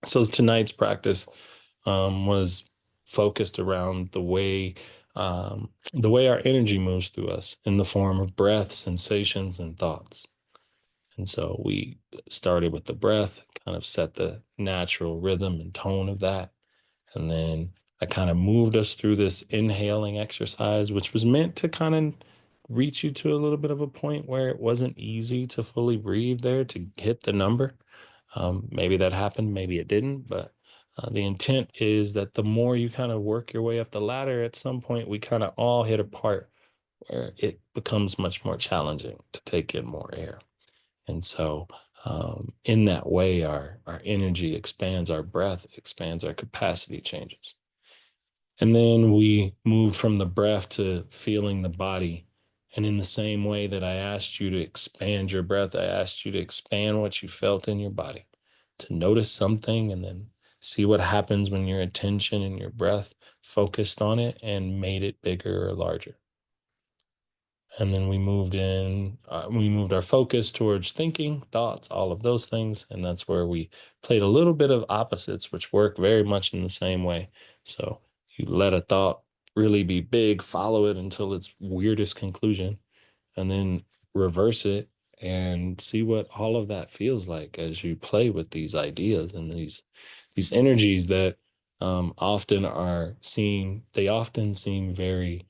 So tonight's practice was focused around the way our energy moves through us in the form of breath, sensations, and thoughts. And so we started with the breath, kind of set the natural rhythm and tone of that. And then I kind of moved us through this inhaling exercise, which was meant to kind of reach you to a little bit of a point where it wasn't easy to fully breathe there to hit the number. Maybe that happened, maybe it didn't, but the intent is that the more you kind of work your way up the ladder, at some point we kind of all hit a part where it becomes much more challenging to take in more air. And so, in that way, our energy expands, our breath expands, our capacity changes. And then we moved from the breath to feeling the body. And in the same way that I asked you to expand your breath, I asked you to expand what you felt in your body, to notice something and then see what happens when your attention and your breath focused on it and made it bigger or larger. And then we moved our focus towards thinking, thoughts, all of those things. And that's where we played a little bit of opposites, which work very much in the same way. So you let a thought really be big, follow it until its weirdest conclusion, and then reverse it and see what all of that feels like as you play with these ideas and these energies that they often seem very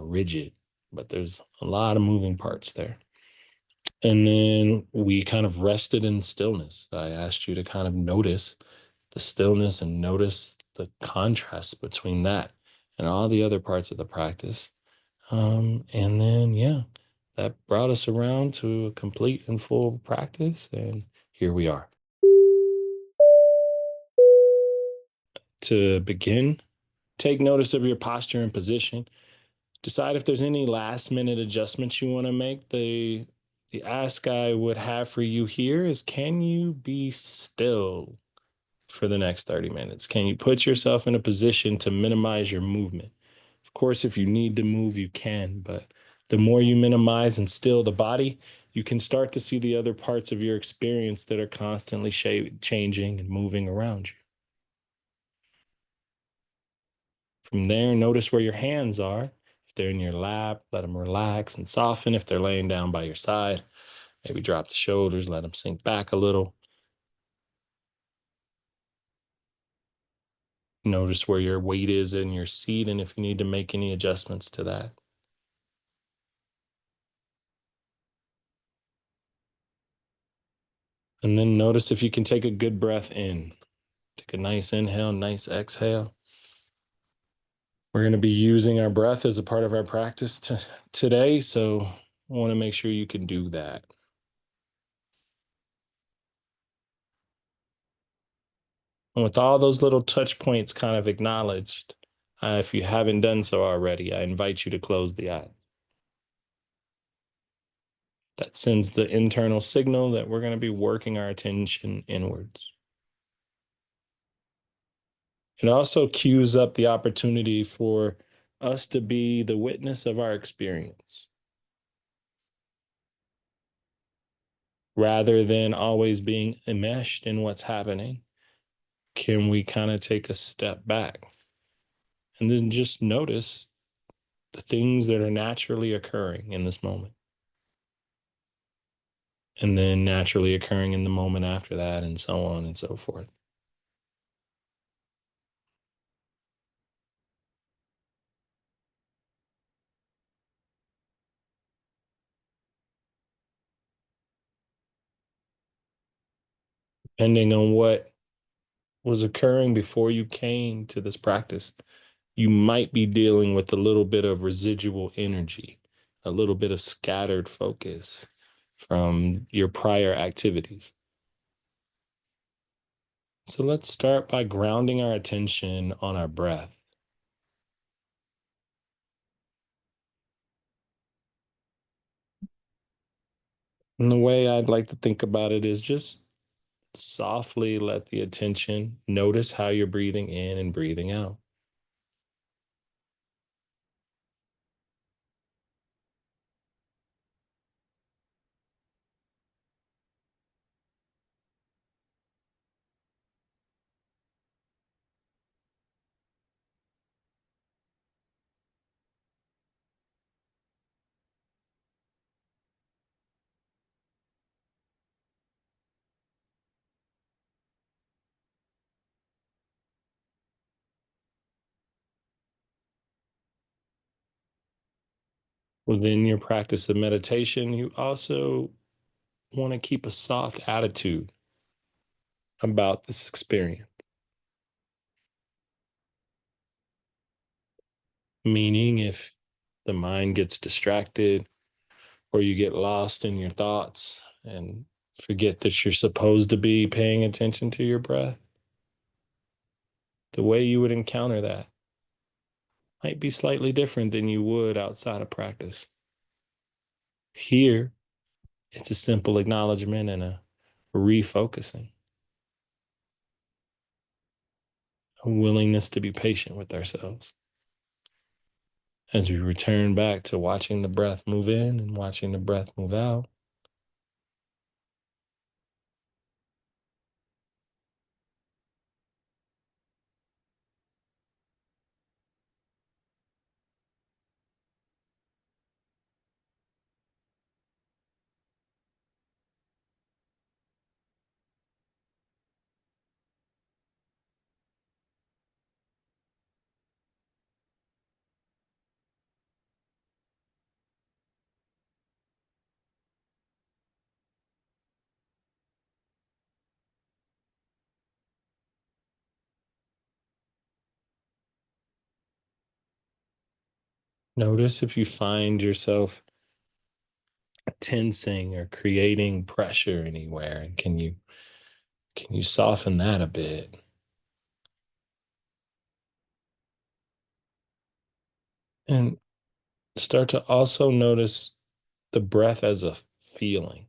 rigid, but there's a lot of moving parts there. And then we kind of rested in stillness. I asked you to kind of notice the stillness and notice the contrast between that and all the other parts of the practice. And then, yeah, that brought us around to a complete and full practice. And here we are. To begin, take notice of your posture and position. Decide if there's any last minute adjustments you want to make. The ask I would have for you here is, can you be still for the next 30 minutes? Can you put yourself in a position to minimize your movement? Of course, if you need to move, you can, but the more you minimize and still the body, you can start to see the other parts of your experience that are constantly changing and moving around you. From there, notice where your hands are. If they're in your lap, let them relax and soften. If they're laying down by your side, maybe drop the shoulders, let them sink back a little. Notice where your weight is in your seat and if you need to make any adjustments to that. And then notice if you can take a good breath in. Take a nice inhale, nice exhale. We're going to be using our breath as a part of our practice today, so I want to make sure you can do that. And with all those little touch points kind of acknowledged, if you haven't done so already, I invite you to close the eye. That sends the internal signal that we're going to be working our attention inwards. It also cues up the opportunity for us to be the witness of our experience rather than always being enmeshed in what's happening. Can we kind of take a step back and then just notice the things that are naturally occurring in this moment and then naturally occurring in the moment after that, and so on and so forth? Depending on what was occurring before you came to this practice, you might be dealing with a little bit of residual energy, a little bit of scattered focus from your prior activities. So let's start by grounding our attention on our breath. And the way I'd like to think about it is just softly let the attention notice how you're breathing in and breathing out. Within your practice of meditation, you also want to keep a soft attitude about this experience. Meaning, if the mind gets distracted or you get lost in your thoughts and forget that you're supposed to be paying attention to your breath, the way you would encounter that might be slightly different than you would outside of practice. Here, it's a simple acknowledgement and a refocusing, a willingness to be patient with ourselves as we return back to watching the breath move in and watching the breath move out. Notice if you find yourself tensing or creating pressure anywhere, and can you soften that a bit and start to also notice the breath as a feeling.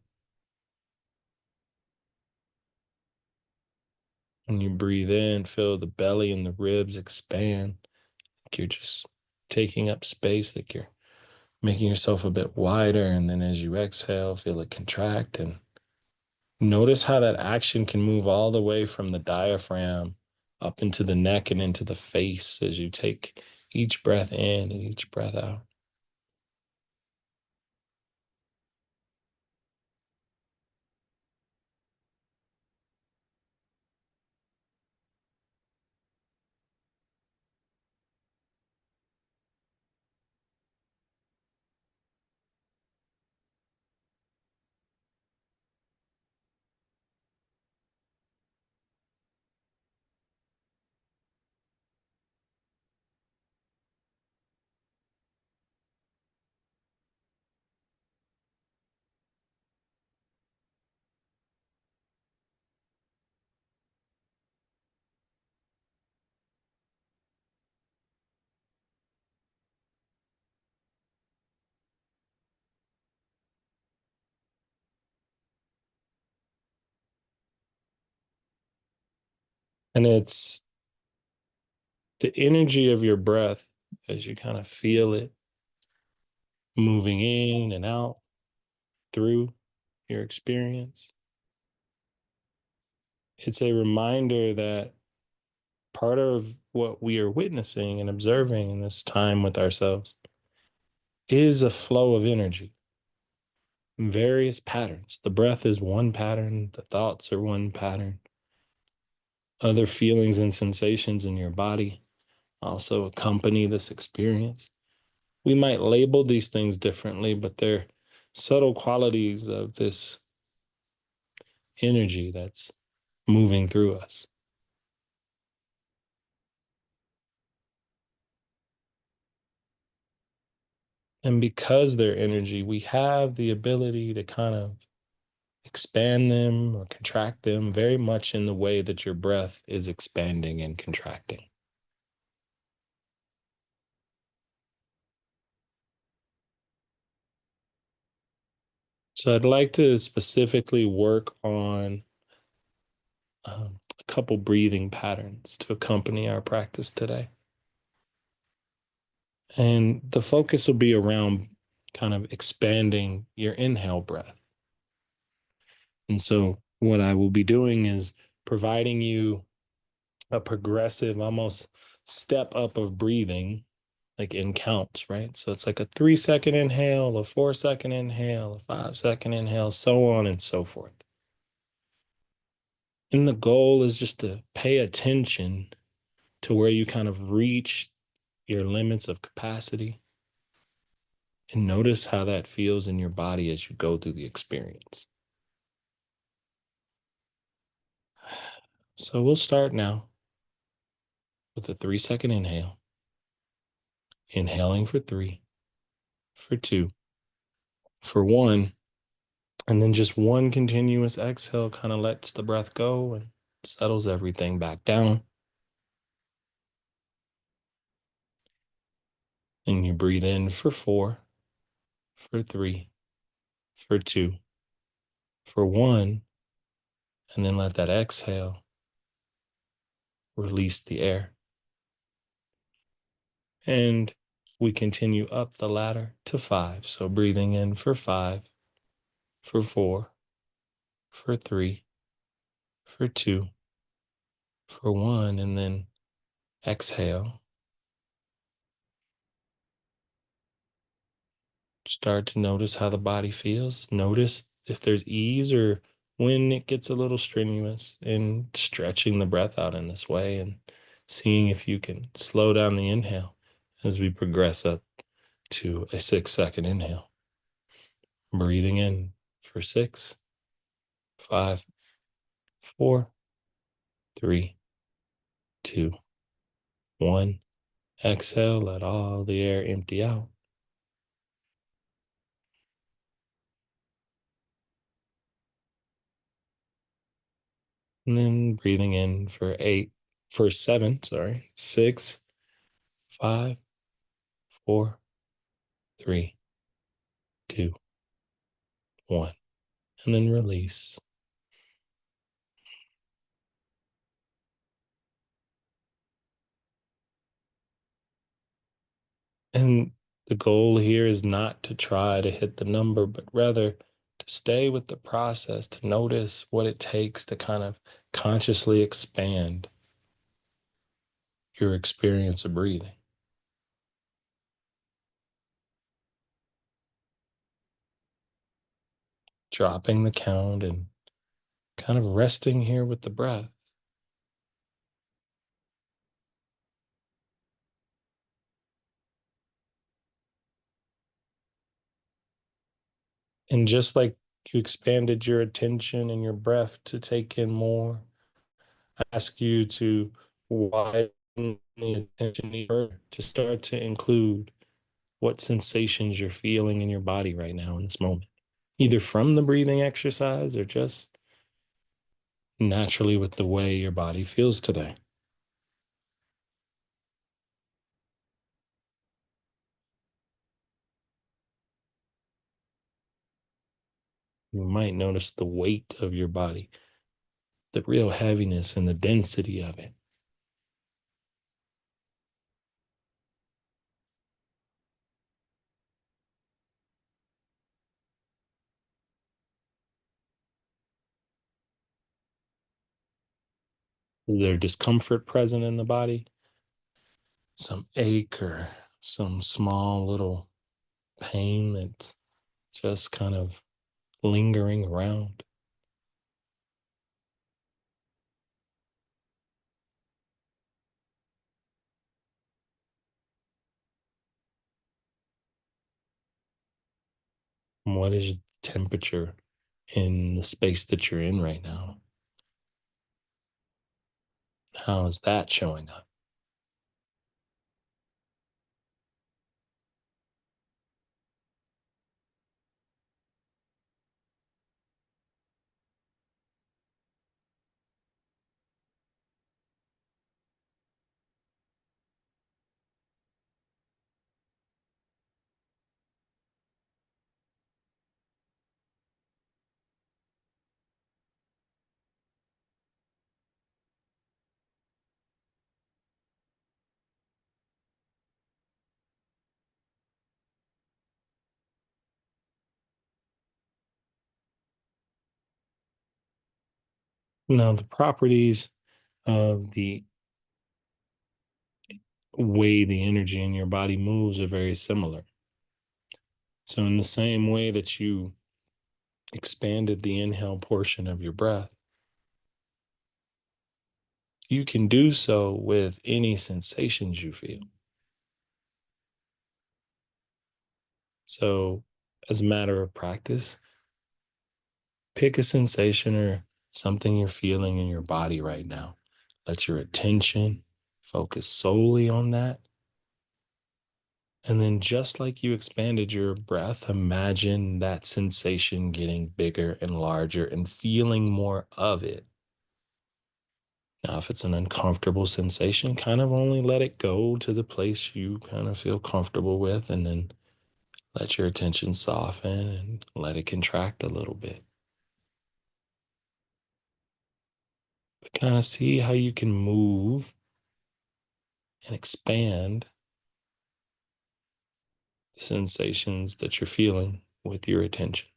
When you breathe in, feel the belly and the ribs expand, like you're just taking up space, like you're making yourself a bit wider. And then as you exhale, feel it contract, and notice how that action can move all the way from the diaphragm up into the neck and into the face as you take each breath in and each breath out. And it's the energy of your breath as you kind of feel it moving in and out through your experience. It's a reminder that part of what we are witnessing and observing in this time with ourselves is a flow of energy, various patterns. The breath is one pattern, the thoughts are one pattern. Other feelings and sensations in your body also accompany this experience. We might label these things differently, but they're subtle qualities of this energy that's moving through us. And because they're energy, we have the ability to kind of expand them or contract them very much in the way that your breath is expanding and contracting. So I'd like to specifically work on a couple breathing patterns to accompany our practice today. And the focus will be around kind of expanding your inhale breath. And so what I will be doing is providing you a progressive, almost step up of breathing, like in counts, right? So it's like a 3 second inhale, a 4 second inhale, a 5 second inhale, so on and so forth. And the goal is just to pay attention to where you kind of reach your limits of capacity and notice how that feels in your body as you go through the experience. So we'll start now with a 3-second inhale, inhaling for 3, for 2, for 1, and then just one continuous exhale kind of lets the breath go and settles everything back down. And you breathe in for 4, for 3, for 2, for 1, and then let that exhale release the air. And we continue up the ladder to 5. So breathing in for 5, for 4, for 3, for 2, for 1, and then exhale. Start to notice how the body feels. Notice if there's ease or when it gets a little strenuous, and stretching the breath out in this way and seeing if you can slow down the inhale as we progress up to a 6-second inhale. Breathing in for 6, 5, 4, 3, 2, 1. Exhale, let all the air empty out. And then breathing in for 7, 6, 5, 4, 3, 2, 1. And then release. And the goal here is not to try to hit the number, but rather to stay with the process, to notice what it takes to kind of consciously expand your experience of breathing. Dropping the count and kind of resting here with the breath. And just like you expanded your attention and your breath to take in more, I ask you to widen the attention even further, to start to include what sensations you're feeling in your body right now in this moment, either from the breathing exercise or just naturally with the way your body feels today. You might notice the weight of your body, the real heaviness and the density of it. Is there discomfort present in the body? Some ache or some small little pain that's just kind of lingering around? What is the temperature in the space that you're in right now? How is that showing up? Now, the properties of the way the energy in your body moves are very similar. So, in the same way that you expanded the inhale portion of your breath, you can do so with any sensations you feel. So, as a matter of practice, pick a sensation or something you're feeling in your body right now. Let your attention focus solely on that. And then, just like you expanded your breath, imagine that sensation getting bigger and larger and feeling more of it. Now, if it's an uncomfortable sensation, kind of only let it go to the place you kind of feel comfortable with, and then let your attention soften and let it contract a little bit. But kind of see how you can move and expand the sensations that you're feeling with your attention.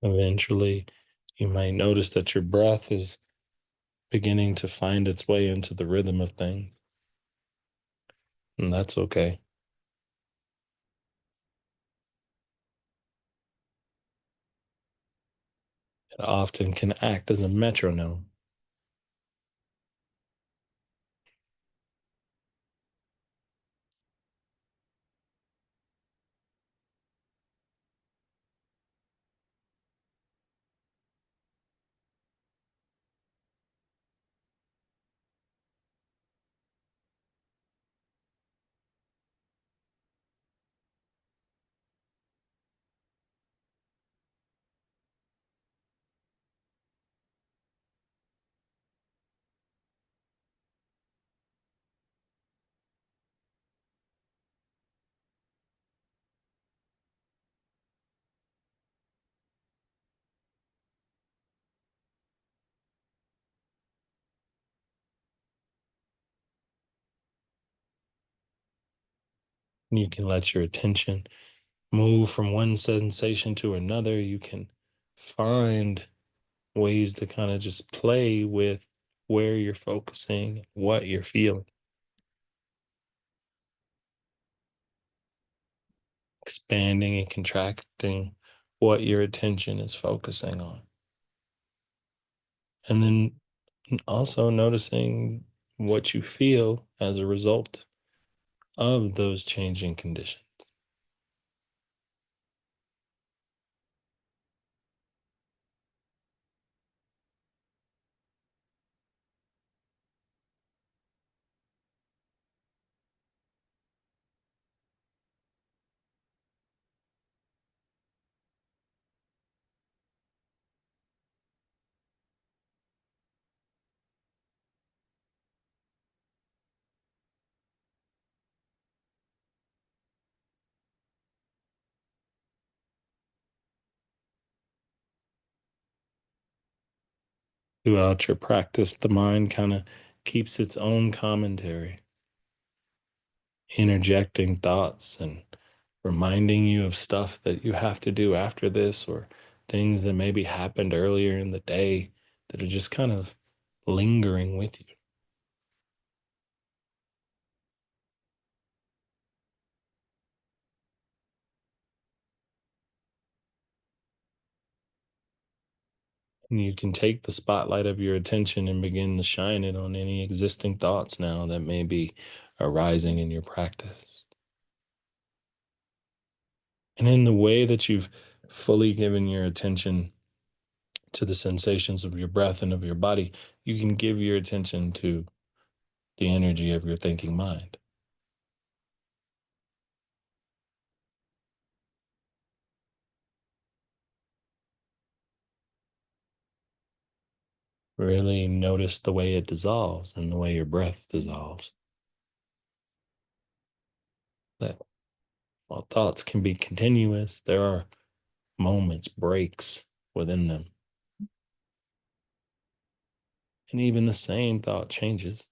Eventually, you might notice that your breath is beginning to find its way into the rhythm of things, and that's okay. It often can act as a metronome. You can let your attention move from one sensation to another. You can find ways to kind of just play with where you're focusing, what you're feeling, expanding and contracting what your attention is focusing on. And then also noticing what you feel as a result of those changing conditions. Throughout your practice, the mind kind of keeps its own commentary, interjecting thoughts and reminding you of stuff that you have to do after this, or things that maybe happened earlier in the day that are just kind of lingering with you. And you can take the spotlight of your attention and begin to shine it on any existing thoughts now that may be arising in your practice. And in the way that you've fully given your attention to the sensations of your breath and of your body, you can give your attention to the energy of your thinking mind. Really notice the way it dissolves and the way your breath dissolves. Let While thoughts can be continuous, there are moments, breaks within them. And even the same thought changes.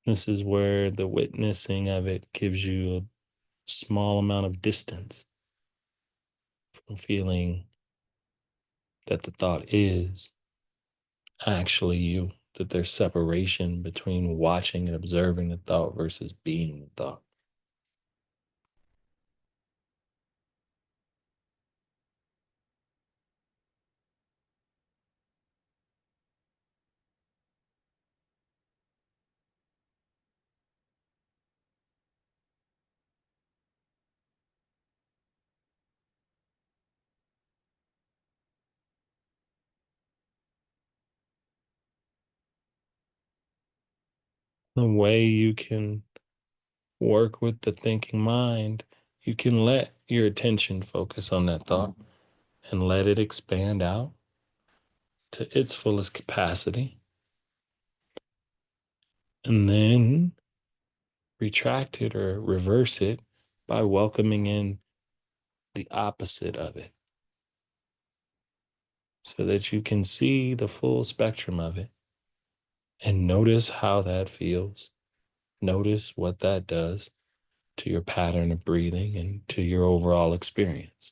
This is where the witnessing of it gives you a small amount of distance from feeling that the thought is actually you, that there's separation between watching and observing the thought versus being the thought. The way you can work with the thinking mind, you can let your attention focus on that thought and let it expand out to its fullest capacity. And then retract it or reverse it by welcoming in the opposite of it so that you can see the full spectrum of it and notice how that feels. Notice what that does to your pattern of breathing and to your overall experience.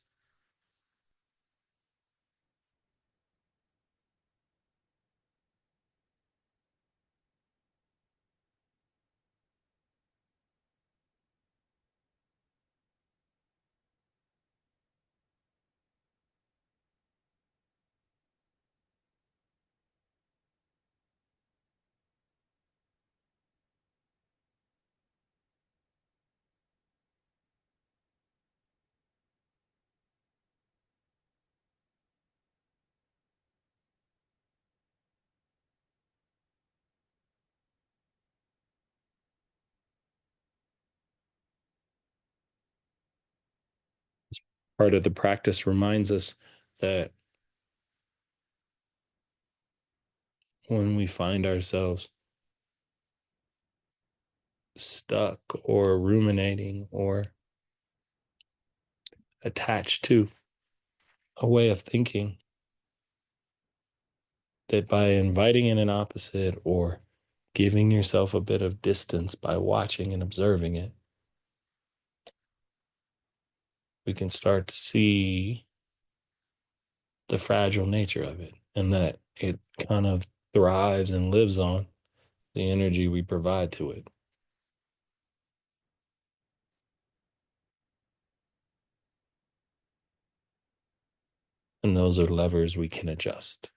Part of the practice reminds us that when we find ourselves stuck or ruminating or attached to a way of thinking, that by inviting in an opposite or giving yourself a bit of distance by watching and observing it, we can start to see the fragile nature of it and that it kind of thrives and lives on the energy we provide to it. And those are levers we can adjust.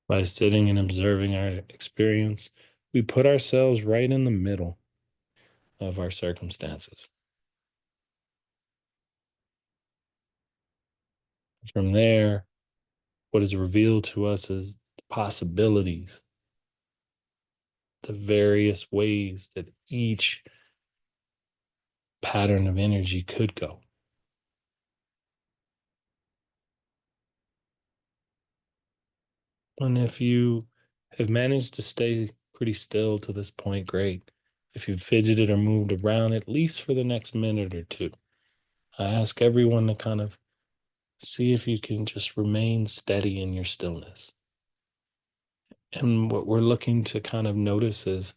By sitting and observing our experience, we put ourselves right in the middle of our circumstances. From there, what is revealed to us is the possibilities, the various ways that each pattern of energy could go. And if you have managed to stay pretty still to this point, great. If you've fidgeted or moved around, at least for the next minute or two, I ask everyone to kind of see if you can just remain steady in your stillness. And what we're looking to kind of notice is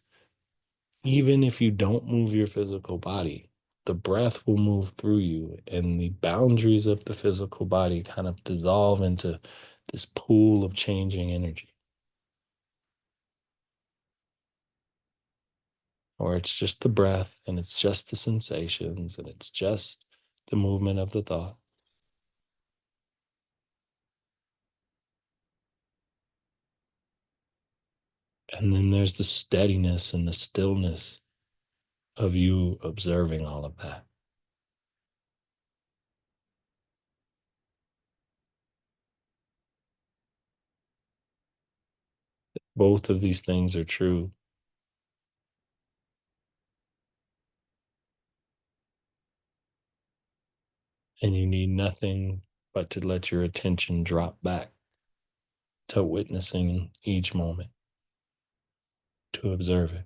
even if you don't move your physical body, the breath will move through you, and the boundaries of the physical body kind of dissolve into this pool of changing energy. Or it's just the breath and it's just the sensations and it's just the movement of the thought. And then there's the steadiness and the stillness of you observing all of that. Both of these things are true. And you need nothing but to let your attention drop back to witnessing each moment, to observe it.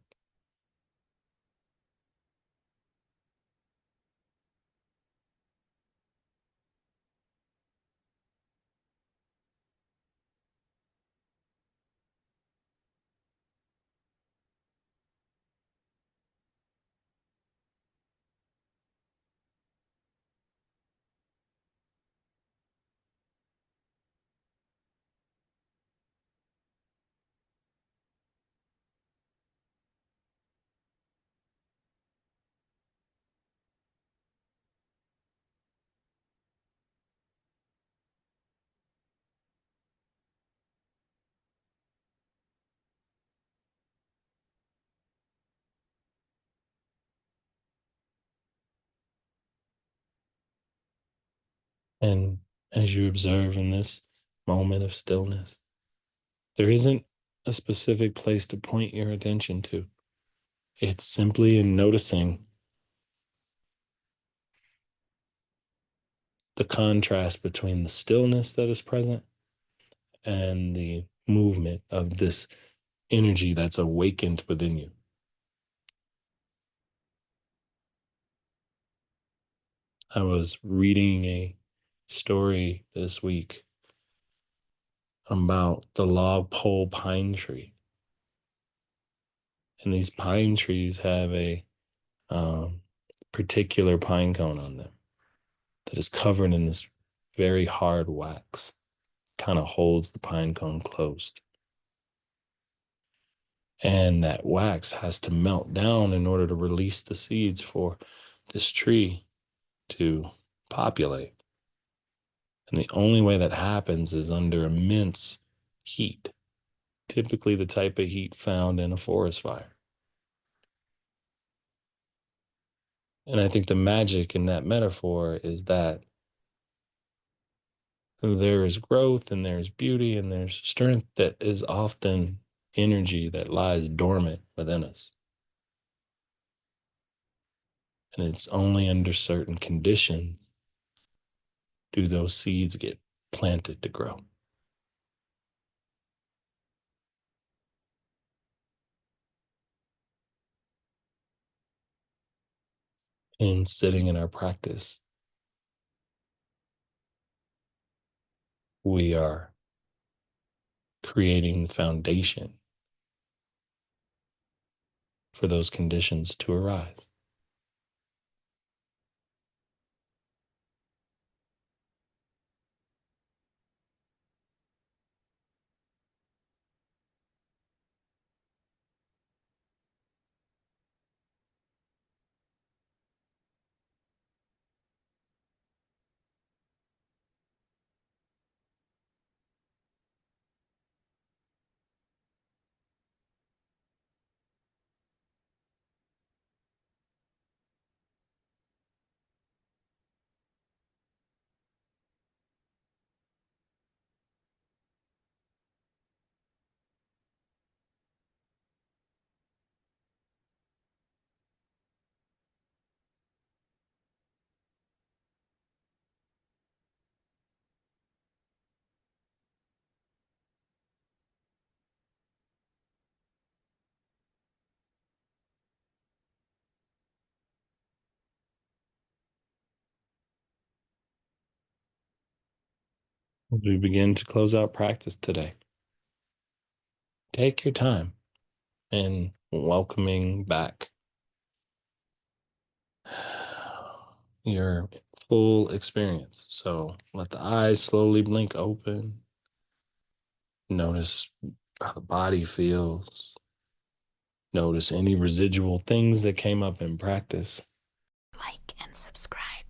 And as you observe in this moment of stillness, there isn't a specific place to point your attention to. It's simply in noticing the contrast between the stillness that is present and the movement of this energy that's awakened within you. I was reading a story this week about the log pole pine tree. And these pine trees have a um, particular pine cone on them that is covered in this very hard wax, kind of holds the pine cone closed. And that wax has to melt down in order to release the seeds for this tree to populate. And the only way that happens is under immense heat, typically the type of heat found in a forest fire. And I think the magic in that metaphor is that there is growth and there's beauty and there's strength that is often energy that lies dormant within us. And it's only under certain conditions do those seeds get planted to grow. And sitting in our practice, we are creating the foundation for those conditions to arise. As we begin to close out practice today, take your time in welcoming back your full experience. So let the eyes slowly blink open. Notice how the body feels. Notice any residual things that came up in practice. Like and subscribe.